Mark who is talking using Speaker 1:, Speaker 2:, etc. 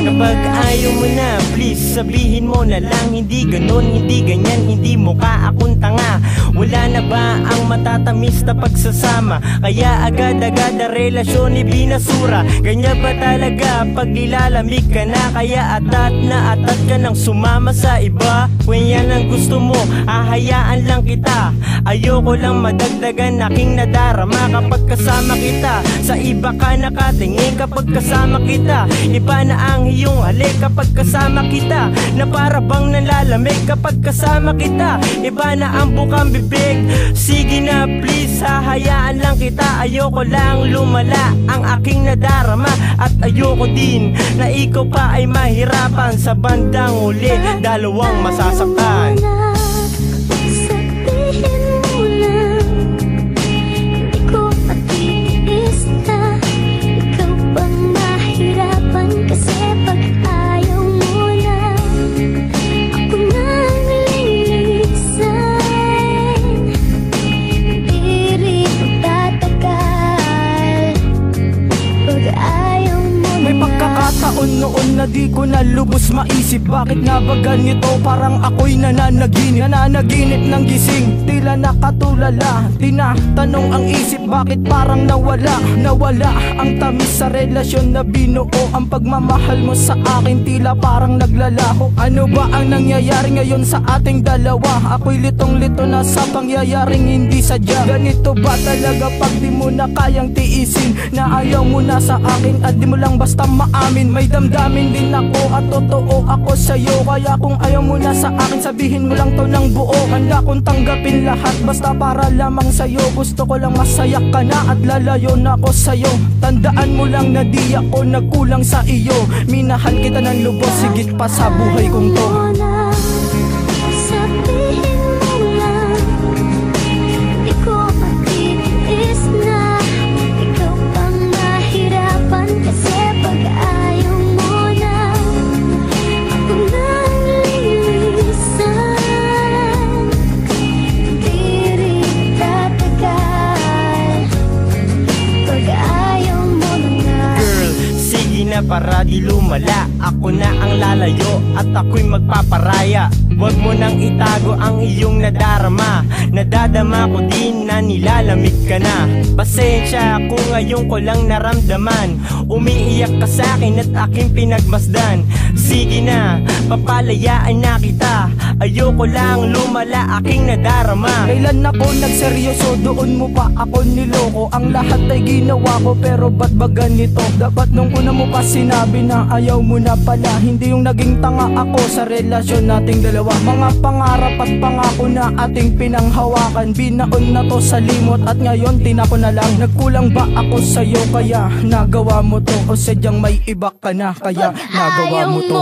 Speaker 1: Kapag ayaw mo na, please sabihin mo na lang. Hindi ganon, hindi ganyan, hindi mukha akong tanga. Wala na ba ang matatamis na pagsasama? Kaya agad-agad na relasyon ibinasura. Ganyan ba talaga pag nilalamig ka na? Kaya atat ka nang sumama sa iba. Kung yan ang gusto mo, hahayaan lang kita. Ayoko lang madagdagan aking nadarama kapag kasama kita. Sa iba ka nakatingin kapag kasama kita. Iba na ang iyong halik kapag kasama kita. Na para bang nalalamig kapag kasama kita. Iba na ang bukang bibig. Sige na please, hahayaan lang kita. Ayoko lang lumala ang aking nadarama. At ayoko din na ikaw pa ay mahirapan. Sa bandang huli, dalawang masasaktan.
Speaker 2: Noon na di ko na lubos maisip, bakit nga ba ganito? Parang ako'y nananaginip ng gising. Tila nakatulala, tinatanong ang isip, bakit parang nawala ang tamis sa relasyon na binuo. Ang pagmamahal mo sa akin tila parang naglalaho. Ano ba ang nangyayari ngayon sa ating dalawa? Ako'y litong-lito na sa pangyayaring hindi sadya. Ganito ba talaga pag di mo na kayang tiisin? Na ayaw mo na sa akin at di mo lang basta maamin. May damdamin din ako at totoo ako sa'yo. Kaya kung ayaw mo na sa akin, sabihin mo lang to ng buo. Handa kong tanggapin lahat basta para lamang sa'yo. Gusto ko lang masaya ka na at lalayo na ako sa'yo. Tandaan mo lang na di ako nagkulang sa iyo. Minahal kita ng lubos, higit pa sa buhay kong to.
Speaker 1: Para di lumala, ako na ang lalayo at ako'y magpaparaya. Huwag mo nang itago ang iyong nadarama. Nadadama ko din na nilalamig ka na. Pasensya kung ngayon ko lang naramdaman. Umiiyak ka sa akin at aking pinagmasdan. Sige na, papalayaan na kita. Ayoko lang lumala aking nadarama.
Speaker 2: Kailan ako nagseryoso, doon mo pa ako niloko. Ang lahat ay ginawa ko pero ba't ba ganito? Dapat nung una mo pa sinabi na ayaw mo na pala. Hindi yung naging tanga ako sa relasyon nating dalawa. Mga pangarap at pangako na ating pinanghawakan, binaon na to sa limot at ngayon tinako na lang. Nagkulang ba ako sa'yo kaya nagawa mo to? O sadyang may iba ka na kaya nagawa mo to?